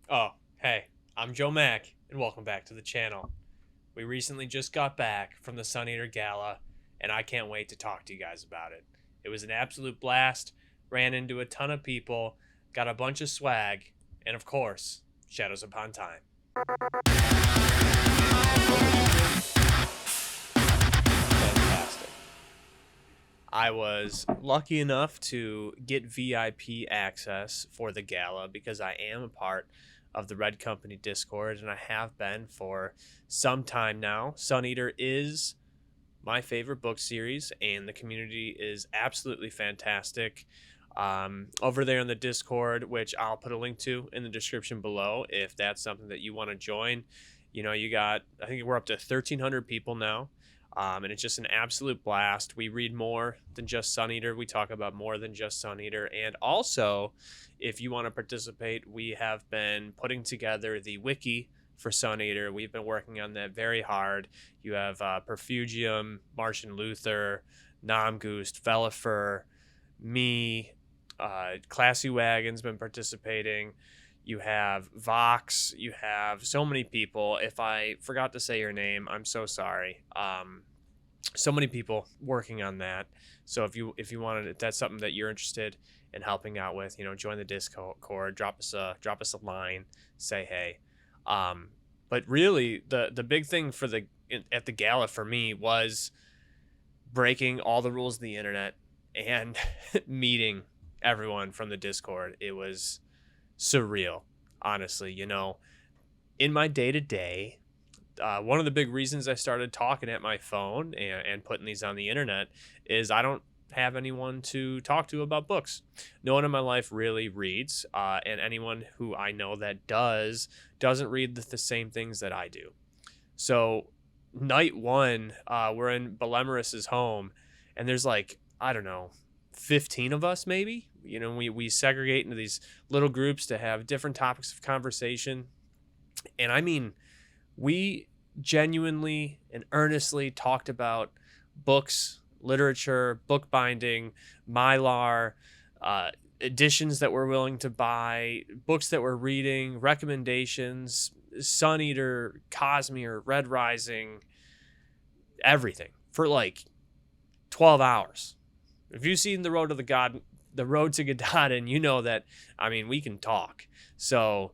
Oh, hey, I'm Joe Mack, and welcome back to the channel. We recently just got back from the Sun Eater Gala, and I can't wait to talk to you guys about it. It was an absolute blast, ran into a ton of people, got a bunch of swag, and of course, Shadows Upon Time. Fantastic. I was lucky enough to get VIP access for the gala because I am a part of the Red Company Discord and I have been for some time now. Sun Eater is my favorite book series, and the community is absolutely fantastic. Over there in the Discord, which I'll put a link to in the description below if that's something that you want to join. You got, I think we're up to 1,300 people now. And it's just an absolute blast. We read more than just Sun Eater. We talk about more than just Sun Eater. And also, if you want to participate, we have been putting together the wiki for Sun Eater. We've been working on that very hard. You have Perfugium, Martian Luther, Namgoost, Velifer, me, Classy Wagon's been participating. You have Vox. You have so many people. If I forgot to say your name, I'm so sorry. So many people working on that. So if you wanted, if that's something that you're interested in helping out with, join the Discord. Drop us a line. Say hey. But really, the big thing at the gala for me was breaking all the rules of the internet and meeting everyone from the Discord. It was surreal, honestly. In my day to day, one of the big reasons I started talking at my phone and putting these on the internet is I don't have anyone to talk to about books. No one in my life really reads, and anyone who I know that doesn't read the same things that I do. So night one, we're in Belemoris's home, and there's like, I don't know, 15 of us maybe. We segregate into these little groups to have different topics of conversation. And I mean, we genuinely and earnestly talked about books, literature, bookbinding, Mylar, editions that we're willing to buy, books that we're reading, recommendations, Sun Eater, Cosmere, Red Rising, everything for like 12 hours. If you've seen the Road to Gododin, you know that, I mean, we can talk. So,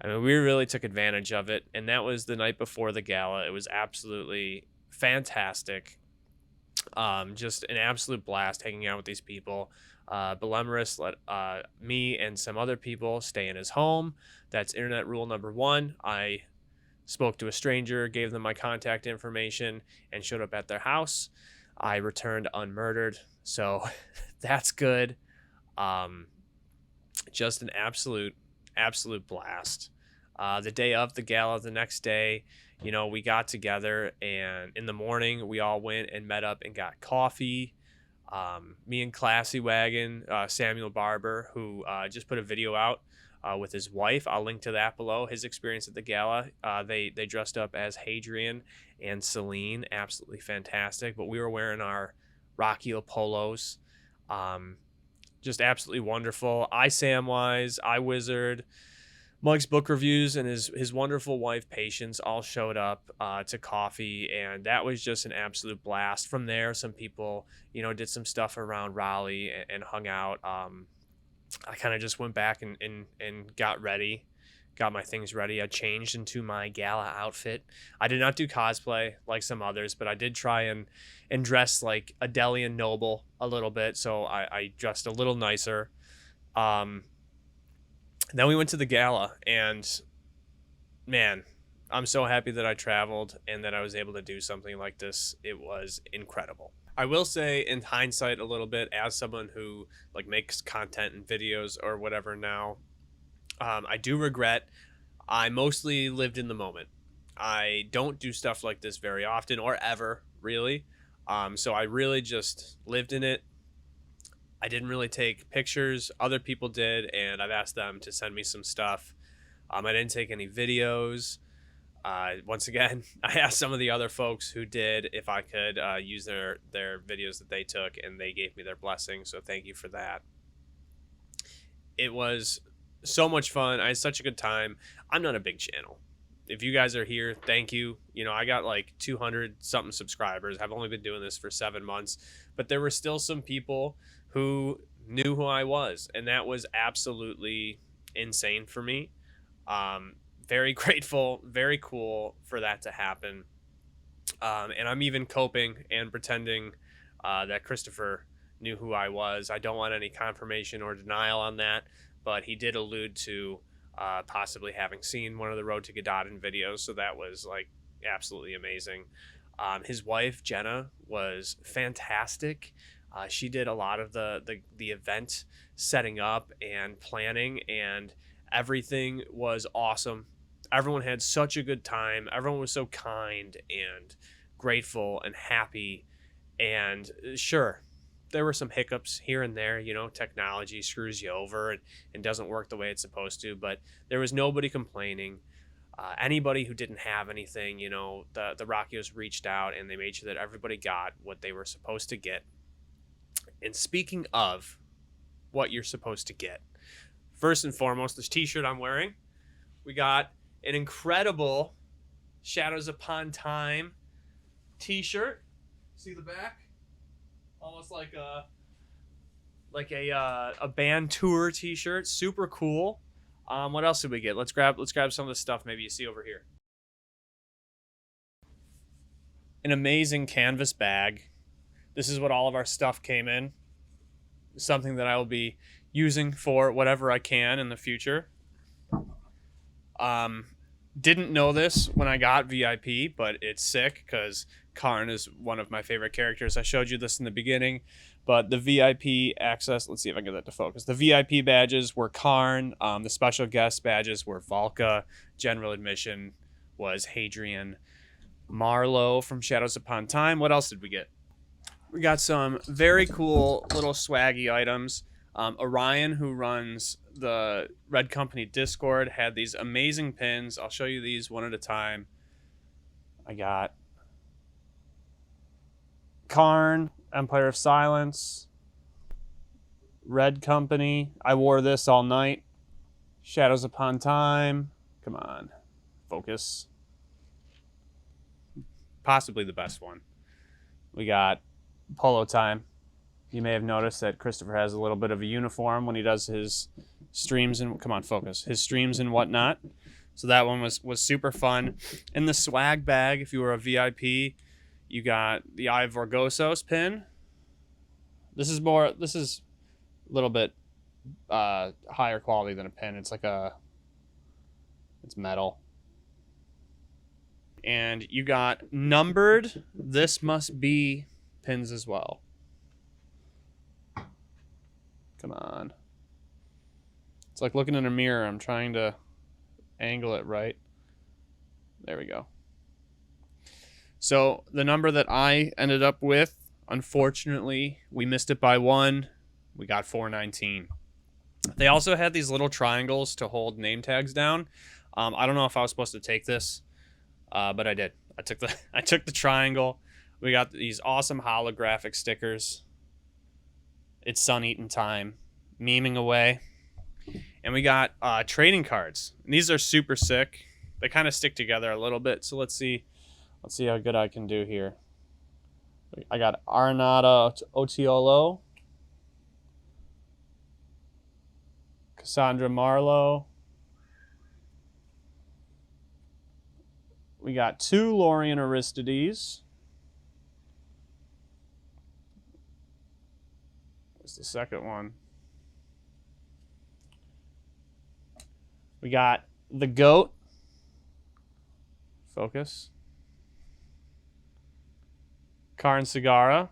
I mean, we really took advantage of it, and that was the night before the gala. It was absolutely fantastic. Just an absolute blast hanging out with these people. Belemoris let me and some other people stay in his home. That's internet rule number one. I spoke to a stranger, gave them my contact information, and showed up at their house. I returned unmurdered, so that's good. Um, just an absolute blast. The day of the gala, the next day, we got together, and in the morning we all went and met up and got coffee. Me and Classy Wagon, Samuel Barber, who just put a video out with his wife. I'll link to that below. His experience at the gala. They dressed up as Hadrian and Celine. Absolutely fantastic. But we were wearing our Rocky polos. Just absolutely wonderful. I Samwise, I Wizard, Mike's book reviews, and his wonderful wife Patience all showed up to coffee, and that was just an absolute blast. From there, some people did some stuff around Raleigh and hung out. I kind of just went back and got ready, got my things ready. I changed into my gala outfit. I did not do cosplay like some others, but I did try and dress like a Delian noble a little bit, so I dressed a little nicer. Then we went to the gala, and man, I'm so happy that I traveled and that I was able to do something like this. It was incredible. I will say, in hindsight, a little bit, as someone who like makes content and videos or whatever now, I do regret I mostly lived in the moment. I don't do stuff like this very often or ever, really. So I really just lived in it. I didn't really take pictures. Other people did, and I've asked them to send me some stuff. I didn't take any videos. Once again, I asked some of the other folks who did if I could use their videos that they took, and they gave me their blessing. So thank you for that. It was So much fun. I had such a good time. I'm not a big channel. If you guys are here, thank you. You know, I got like 200 something subscribers. I've only been doing this for 7 months, but there were still some people who knew who I was, and that was absolutely insane for me. Very grateful, very cool for that to happen. And I'm even coping and pretending that Christopher knew who I was. I don't want any confirmation or denial on that, but he did allude to possibly having seen one of the Road to Gododin videos, so that was like absolutely amazing. His wife Jenna was fantastic. She did a lot of the event setting up and planning, and everything was awesome. Everyone had such a good time. Everyone was so kind and grateful and happy. And sure, there were some hiccups here and there. You know, technology screws you over and doesn't work the way it's supposed to, but there was nobody complaining. Anybody who didn't have anything, you know, the Rockios reached out and they made sure that everybody got what they were supposed to get. And speaking of what you're supposed to get, first and foremost, this t-shirt I'm wearing, we got an incredible Shadows Upon Time t-shirt. See the back? Almost like a band tour t-shirt. Super cool. What else did we get? Let's grab some of the stuff maybe you see over here. An amazing canvas bag. This is what all of our stuff came in. Something that I will be using for whatever I can in the future. Didn't know this when I got VIP, but it's sick because Karn is one of my favorite characters. I showed you this in the beginning, but the VIP access, let's see if I can get that to focus. The VIP badges were Karn. The special guest badges were Valka. General admission was Hadrian. Marlowe from Shadows Upon Time. What else did we get? We got some very cool little swaggy items. Orion, who runs the Red Company Discord, had these amazing pins. I'll show you these one at a time. I got Karn, Empire of Silence, Red Company. I wore this all night. Shadows Upon Time. Come on, focus. Possibly the best one. We got Polo Time. You may have noticed that Christopher has a little bit of a uniform when he does his streams and come on, focus. His streams and whatnot. So that one was super fun. In the swag bag, if you were a VIP, you got the Eye of Vorgosos pin. This is a little bit higher quality than a pin. It's metal. And you got numbered This Must Be pins as well. Come on. It's like looking in a mirror. I'm trying to angle it right. There we go. So the number that I ended up with, unfortunately, we missed it by one. We got 419. They also had these little triangles to hold name tags down. I don't know if I was supposed to take this, but I did. I took the triangle. We got these awesome holographic stickers. It's Sun Eater Time, memeing away. And we got trading cards. And these are super sick. They kind of stick together a little bit. So let's see how good I can do here. I got Arenata Otiolo, Cassandra Marlowe. We got 2 Lorien Aristides. What's the second one? We got the GOAT. Focus. Karn Sagara.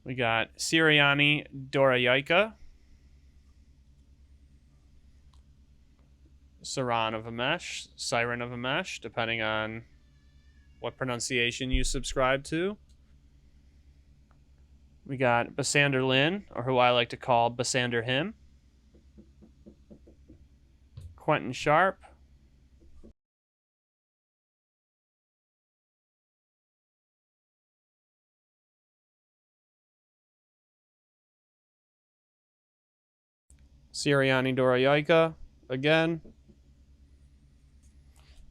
We got Siriani Dorayaika. Saran of Amesh, Siren of Amesh, depending on what pronunciation you subscribe to. We got Basander Lin, or who I like to call Basander Him. Quentin Sharp. Sirianni Doroyaika again.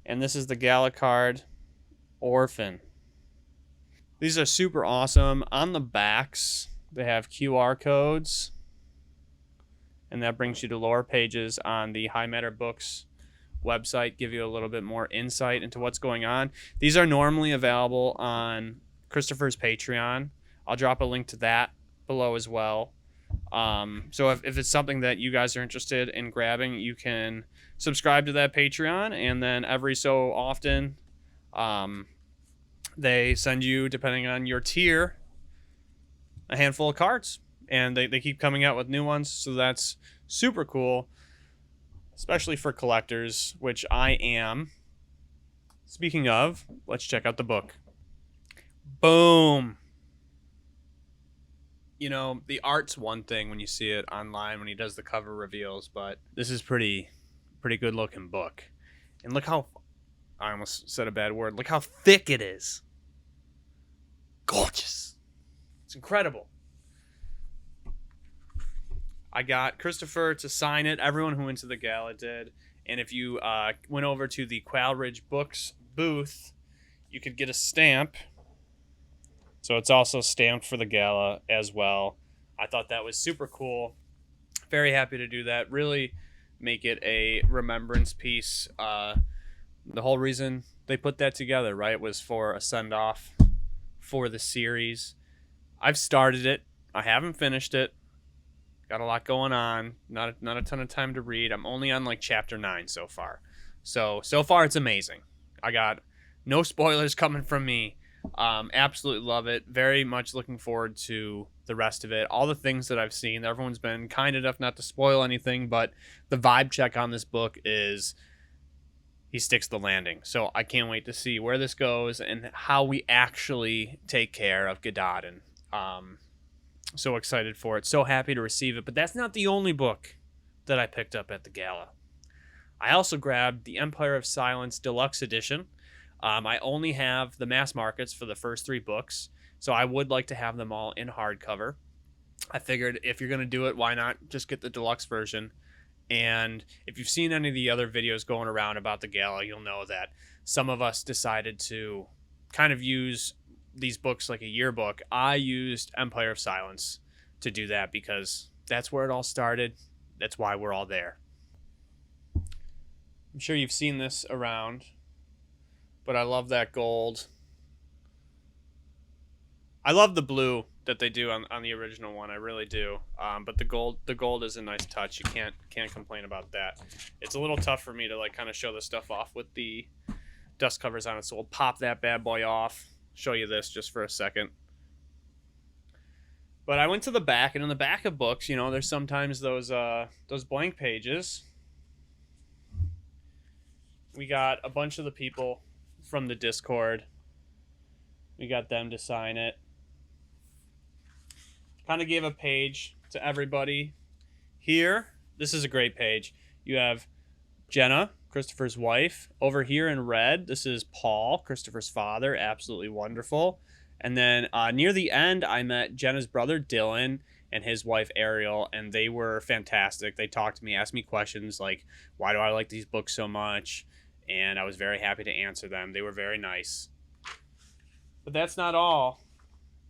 And this is the Gala card, Orphan. These are super awesome. On the backs, they have QR codes. And that brings you to lower pages on the High Matter Books website, give you a little bit more insight into what's going on. These are normally available on Christopher's Patreon. I'll drop a link to that below as well. So if it's something that you guys are interested in grabbing, you can subscribe to that Patreon, and then every so often they send you, depending on your tier, a handful of cards, and they keep coming out with new ones, so that's super cool, especially for collectors, which I am. Speaking of, let's check out the book. Boom. You know, the art's one thing when you see it online when he does the cover reveals, but this is pretty good looking book. And look how, I almost said a bad word, look how thick it is. Gorgeous. It's incredible. I got Christopher to sign it. Everyone who went to the gala did. And if you went over to the Quail Ridge Books booth, you could get a stamp. So it's also stamped for the gala as well. I thought that was super cool. Very happy to do that. Really make it a remembrance piece. The whole reason they put that together, right, was for a send-off for the series. I've started it. I haven't finished it. Got a lot going on. Not a ton of time to read. I'm only on like chapter 9 so far. So far it's amazing. I got no spoilers coming from me. Absolutely love it. Very much looking forward to the rest of it. All the things that I've seen. Everyone's been kind enough not to spoil anything, but the vibe check on this book is he sticks the landing. So I can't wait to see where this goes and how we actually take care of Gododin. So excited for it. So happy to receive it. But that's not the only book that I picked up at the gala. I also grabbed the Empire of Silence Deluxe Edition. I only have the mass markets for the first 3 books, so I would like to have them all in hardcover. I figured if you're going to do it, why not just get the deluxe version? And if you've seen any of the other videos going around about the gala, you'll know that some of us decided to kind of use these books like a yearbook. I used Empire of Silence to do that because that's where it all started. That's why we're all there. I'm sure you've seen this around, but I love that gold. I love the blue that they do on the original one. I really do. But the gold is a nice touch. You can't complain about that. It's a little tough for me to like kind of show this stuff off with the dust covers on it. So we'll pop that bad boy off. Show you this just for a second. But I went to the back, and in the back of books, you know, there's sometimes those blank pages. We got a bunch of the people from the Discord. We got them to sign it. Kind of gave a page to everybody here. This is a great page. You have Jenna, Christopher's wife. Over here in red, this is Paul, Christopher's father. Absolutely wonderful. And then near the end, I met Jenna's brother, Dylan, and his wife, Ariel, and they were fantastic. They talked to me, asked me questions like, why do I like these books so much? And I was very happy to answer them. They were very nice. But that's not all.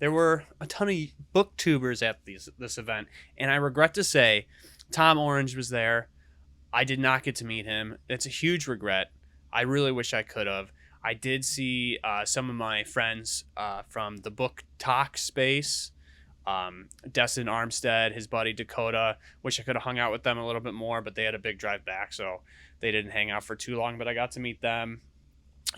There were a ton of booktubers at this event, and I regret to say Tom Orange was there. I did not get to meet him. It's a huge regret. I really wish I could have. I did see some of my friends from the book talk space, Destin Armstead, his buddy Dakota. Wish I could have hung out with them a little bit more, but they had a big drive back, so they didn't hang out for too long, but I got to meet them.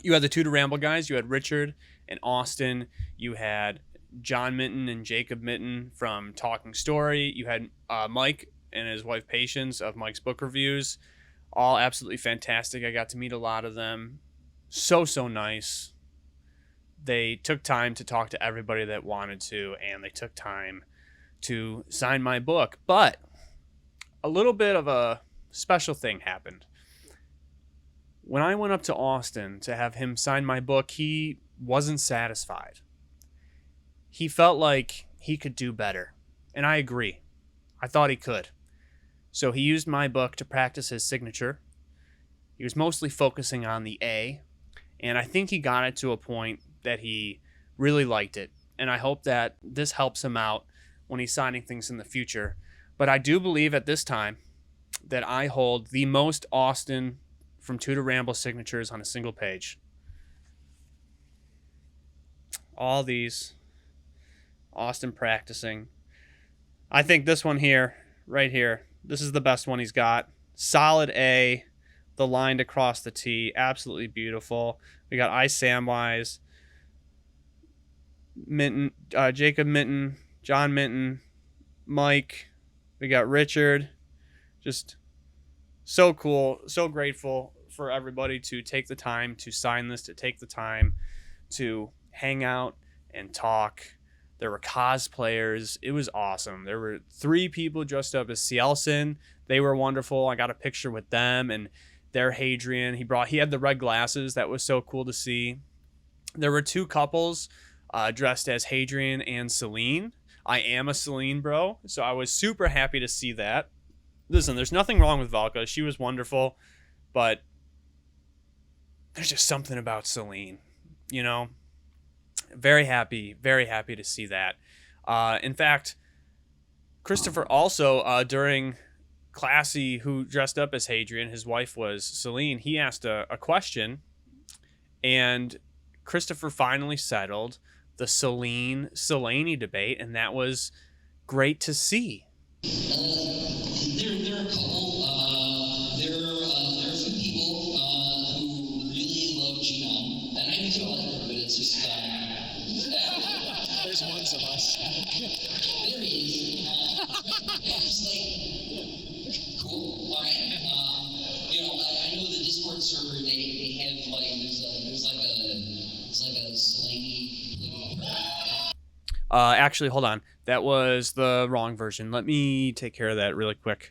You had the Two to Ramble guys. You had Richard and Austin. You had John Minton and Jacob Minton from Talking Story. You had Mike and his wife Patience of Mike's Book Reviews. All absolutely fantastic. I got to meet a lot of them. So nice. They took time to talk to everybody that wanted to, and they took time to sign my book. But a little bit of a special thing happened. When I went up to Austin to have him sign my book, he wasn't satisfied. He felt like he could do better. And I agree. I thought he could. So he used my book to practice his signature. He was mostly focusing on the A, and I think he got it to a point that he really liked it. And I hope that this helps him out when he's signing things in the future. But I do believe at this time that I hold the most Austin from Two to Ramble signatures on a single page. All these Austin practicing. I think this one here, right here, this is the best one he's got. Solid A, the line across the T, absolutely beautiful. We got I Samwise, Minton, Jacob Minton, John Minton, Mike. We got Richard. Just so cool, so grateful for everybody to take the time to sign this, to take the time to hang out and talk. There were cosplayers. It was awesome. There were 3 people dressed up as Cielson. They were wonderful. I got a picture with them and their Hadrian. He had the red glasses. That was so cool to see. There were 2 couples dressed as Hadrian and Celine. I am a Celine bro, so I was super happy to see that. Listen, there's nothing wrong with Valka. She was wonderful, but there's just something about Celine, you know? Very happy to see that. In fact, Christopher also, during Classy, who dressed up as Hadrian, his wife was Celine, he asked a question, and Christopher finally settled the Celine debate, and that was great to see. There are a couple. There are a few people who really love Genome, and I do feel like it, but it's just there's one of us. There he is. It's like cool. All right. I know the Discord server. They have like there's like a slangy. Actually, hold on. That was the wrong version. Let me take care of that really quick.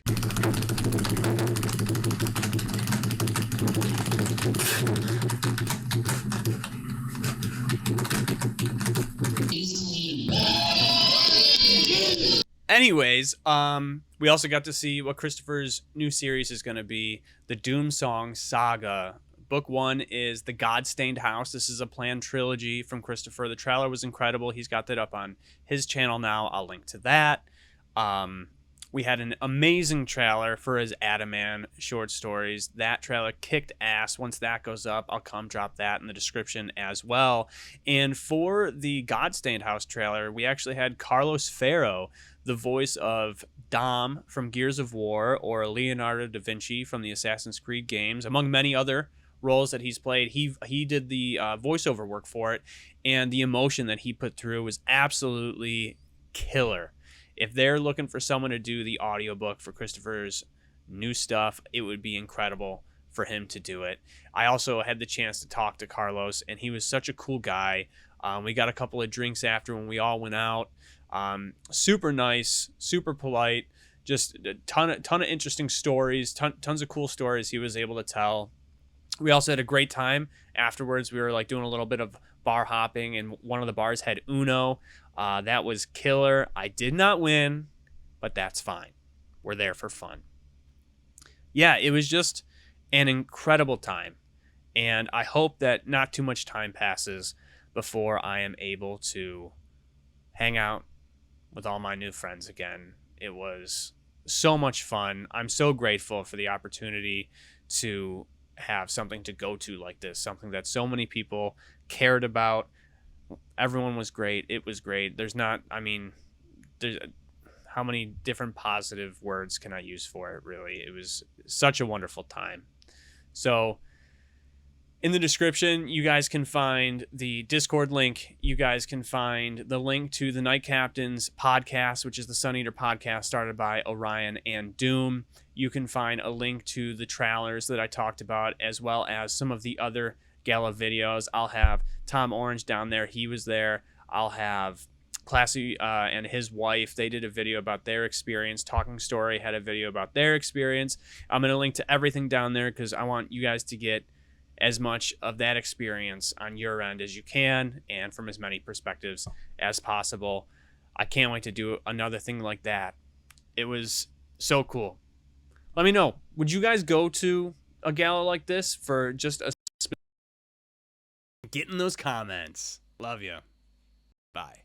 Anyways, we also got to see what Christopher's new series is going to be, the Doomsong Saga. Book 1 is The God-Stained House. This is a planned trilogy from Christopher. The trailer was incredible. He's got that up on his channel now. I'll link to that. We had an amazing trailer for his Adaman short stories. That trailer kicked ass. Once that goes up, I'll come drop that in the description as well. And for the God-Stained House trailer, we actually had Carlos Ferro, the voice of Dom from Gears of War, or Leonardo da Vinci from the Assassin's Creed games, among many other roles that he's played. He did the voiceover work for it, and the emotion that he put through was absolutely killer. If they're looking for someone to do the audiobook for Christopher's new stuff, it would be incredible for him to do it. I also had the chance to talk to Carlos, and he was such a cool guy. We got a couple of drinks after when we all went out. Super nice, super polite, just a ton of interesting stories, tons of cool stories he was able to tell. We also had a great time afterwards. We were like doing a little bit of bar hopping, and one of the bars had Uno. That was killer. I did not win, but that's fine. We're there for fun. Yeah, it was just an incredible time, and I hope that not too much time passes before I am able to hang out with all my new friends again. It was so much fun. I'm so grateful for the opportunity to have something to go to like this, something that so many people cared about. Everyone was great. It was great. There's how many different positive words can I use for it, really? It was such a wonderful time. So in the description, you guys can find the Discord link. You guys can find the link to the Night Captain's podcast, which is the Sun Eater podcast started by Orion and Doom. You can find a link to the trailers that I talked about, as well as some of the other gala videos. I'll have Tom Orange down there. He was there. I'll have Classy and his wife. They did a video about their experience. Talking Story had a video about their experience. I'm going to link to everything down there because I want you guys to get as much of that experience on your end as you can, and from as many perspectives as possible. I can't wait to do another thing like that. It was so cool. Let me know. Would you guys go to a gala like this for just a... Get in those comments. Love you. Bye.